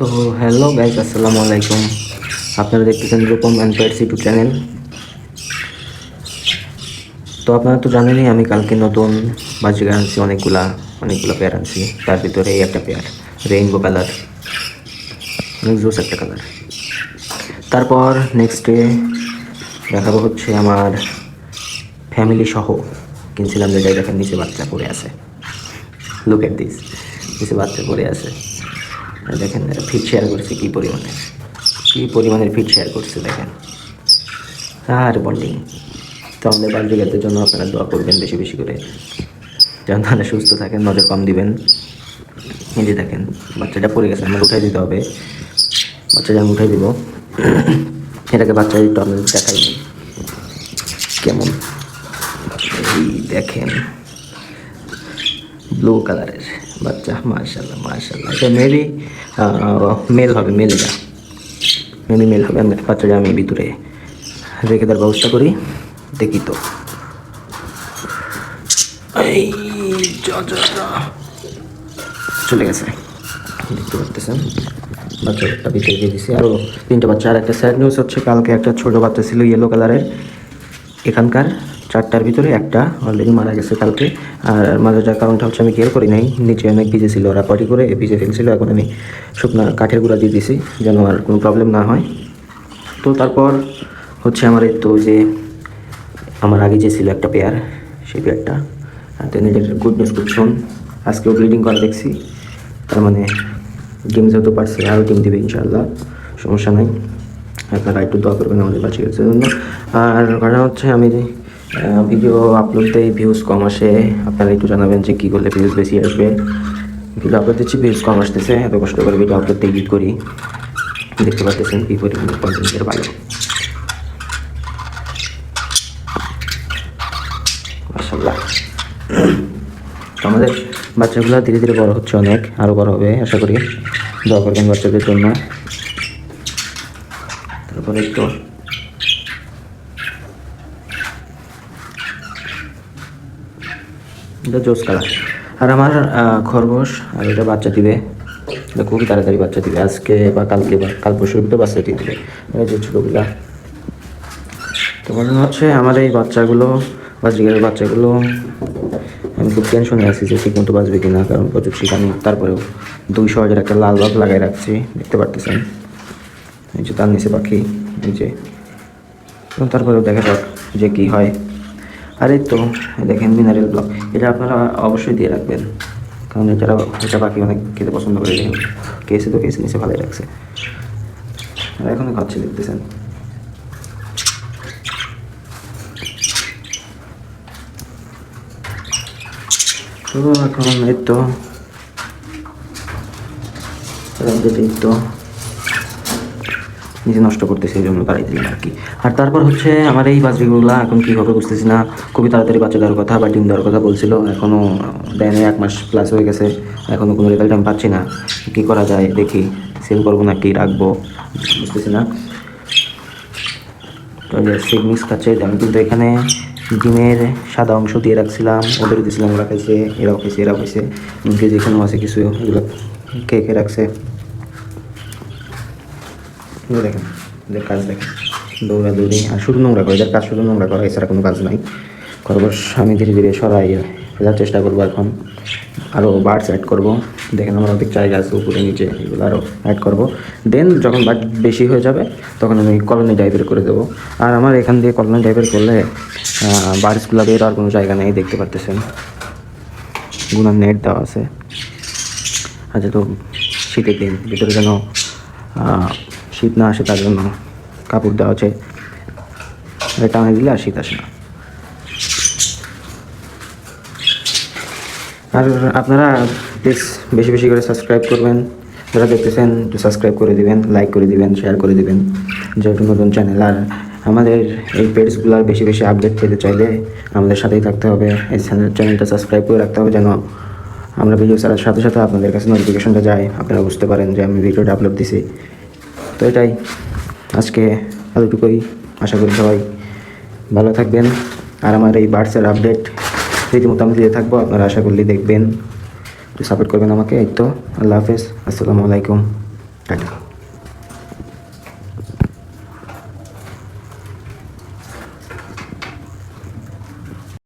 তো hello guys, আসসালামু আলাইকুম। আপনারা দেখতেছেন Rupam and pets YouTube channel. তো আপনারা তো জানেনই আমি কালকে নতুন বাজিগার আনছি, অনেকগুলা পেয়ার আনছি। তার ভিতরে এই একটা পেয়ার রেইনবো কালার, অনেক জোস একটা কালার। তারপর নেক্সট ডে দেখাবো হচ্ছে আমার ফ্যামিলি সহ কিনছিলাম, যেটাই দেখেন নিচে বাচ্চা পড়ে আছে। লুক এট দিস, নিচে বাচ্চা পড়ে আছে। দেখেন ফিট শেয়ার করছে কি পরিমাণের ফিট শেয়ার করছে দেখেন। আর বন্ডিং। তো আমাদের বাচ্চাদের জন্য আপনারা দোয়া করবেন বেশি বেশি করে, যেন তারা সুস্থ থাকেন, নজর কম দিবেন। এই যে দেখেন বাচ্চাটা পড়ে গেছে, আমার উঠাই দিতে হবে। বাচ্চাটা আমি উঠাই দিব। এটাকে বাচ্চা একটু আপনাদের দেখাই নেই কেমন। এই দেখেন ব্লু কালারের বাচ্চা, মাশাআল্লাহ মাশাআল্লাহ। এটা মেবি মেল হবে, মেল হবে। আমি বাচ্চাটা আমি ভিতরে রেখে দেওয়ার ব্যবস্থা করি, দেখি তো। এই চলে গেছে, দেখতে পাচ্ছেন বাচ্চাটা ভিতরে দিয়ে দিছি। আরও 3টে বাচ্চা। আর একটা স্যাড নিউজ হচ্ছে, কালকে একটা ছোটো বাচ্চা ছিল ইয়েলো কালারের, এখানকার 4টার ভিতরে একটা অলরেডি মারা গেছে কালকে। আর মারা যাওয়ার কারণটা হচ্ছে আমি কেয়ার করি নাই, নিচে অনেক ভিজে ছিল, ওরা পটি করে ভিজে ফেলছিল। এখন আমি শুকনা কাঠের গুঁড়া দিয়ে দিছি যেন আর কোনো প্রবলেম না হয়। তো তারপর হচ্ছে আমার এই তো যে আমার আগে যে ছিল একটা পেয়ার, সেই পেয়ারটা এটার গুড নিউজ শুন, আজকেও ব্লিডিং করা দেখছি। তার মানে ডিম যেহেতু পারছে, আরও ডিম দেবে ইনশাআল্লাহ, সমস্যা নাই। আপনারা একটু দোয়া করবেন আমাদের বাচ্চাদের জন্য। আর ঘটনা হচ্ছে আমি ভিডিও আপলোড দেই, ভিউজ কম আসে। আপনারা একটু জানাবেন যে কী করলে ভিউজ বেশি আসবে। ভিডিও আপলোড দিচ্ছি, ভিউজ কম আসতেছে, এত কষ্ট করে ভিডিও আপলোড এডিট করি। দেখতে পাচ্ছেন কী পরিমাণ কন্টেন্টের ভালো, মাশাআল্লাহ। আমাদের বাচ্চাগুলো ধীরে ধীরে বড় হচ্ছে, অনেক আরও বড় হবে আশা করি। দোয়া করবেন বাচ্চাদের জন্য। তারপরে তো এটা জোস কালার। আর আমার খরগোশ, আর এটা বাচ্চা দিবে, এটা খুবই তাড়াতাড়ি বাচ্চা দিবে, আজকে বা কালকে বা কাল পরশুর ভিতরে বাচ্চা দিয়ে দিবে। এই যে ছোটোগুলা। তো মনে হচ্ছে আমার এই বাচ্চাগুলো বা জিগের বাচ্চাগুলো আমি খুব টেনশনে আছি যে ঠিক মতো বাঁচবে কিনা, কারণ প্রচুর শিখানি। তারপরেও 200 একটা লাল বাল্ব লাগাই রাখছি, দেখতে পারতেছেন। এই যে তার নিচে পাখি, এই যে। তারপরেও দেখা যাক যে কী হয়। আর এই তো দেখেন মিনারেল ব্লক, এটা আপনারা অবশ্যই দিয়ে রাখবেন, কারণ এটা পাখি অনেক খেতে পছন্দ করে। দেখেন কেসে তো কেসে নিচে ভালোই রাখছে, আর এখনও খাচ্ছে, দেখতেছেন। তো এখন এই তো নিজে নষ্ট করতেছে, এই জন্য তারাই দিলাম আর কি। আর তারপর হচ্ছে আমার এই বাজরিগুলো এখন কী হবে বুঝতেছি না। খুবই তাড়াতাড়ি বাচ্চা দেওয়ার কথা বা ডিম দেওয়ার কথা বলছিল, এখনও দেয় না। 1 মাস প্লাস হয়ে গেছে, এখনও কোনো রেজাল্ট আমি পাচ্ছি না। কী করা যায় দেখি, সেল করবো না কি রাখবো বুঝতেছি না। তো সিড মিক্স খাচ্ছে, আমি কিন্তু এখানে ডিমের সাদা অংশ দিয়ে রাখছিলাম, ওদের দিয়েছিলাম, ওরা খাইছে, এরাও খাইছে। এমনকি যেখানেও আছে কিছু, এগুলো খেয়ে রাখছে। দেখেন এদের কাজ দেখেন, দৌড়াদৌড়ি আর শুধু নোংরা করে, এদের কাজ শুধু নোংরা করা, এছাড়া কোনো কাজ নাই। খরগোশ আমি ধীরে ধীরে সরাই ফেলার চেষ্টা করবো। এখন আরও বার্ডস অ্যাড করবো। দেখেন আমার অনেক জায়গা আছে উপরে নিচে, এগুলো আরও অ্যাড করবো। দেন যখন বার্ড বেশি হয়ে যাবে তখন আমি কলোনি ডাইভার করে দেবো। আর আমার এখান দিয়ে কলোনি ডাইভার করলে বার্ডসগুলো বের আর কোনো জায়গা নেই, দেখতে পারতেছেন। গুনার নেট দেওয়া আছে। আচ্ছা, তো শীতের দিন ভিতরে যেন শীত না আসে তার জন্য কাপড় দেওয়া আছে, টাঙিয়ে দিলে আর শীত আসে না। আর আপনারা প্লিজ বেশি বেশি করে সাবস্ক্রাইব করবেন, যারা দেখতেছেন একটু সাবস্ক্রাইব করে দিবেন, লাইক করে দিবেন, শেয়ার করে দিবেন, যেহেতু নতুন চ্যানেল। আর আমাদের এই পেজগুলোর বেশি বেশি আপডেট পেতে চাইলে আমাদের সাথেই থাকতে হবে, এই চ্যানেলটা সাবস্ক্রাইব করে রাখতে হবে, যেন আমরা ভিডিও ছাড়ার সাথে সাথে আপনাদের কাছে নোটিফিকেশনটা যায়, আপনারা বুঝতে পারেন যে আমি ভিডিওটা আপলোড দিছি। তো এটাই আজকে এতটুকুই, আশা করি সবাই ভালো থাকবেন। আর আমার এই বার্ডসের আপডেট রীতিমতো আমি দিয়ে থাকবো, আপনারা আশা করলেই দেখবেন, একটু সাপোর্ট করবেন আমাকে। এই তো, আল্লাহ হাফেজ, আসসালামু আলাইকুম। টাটা।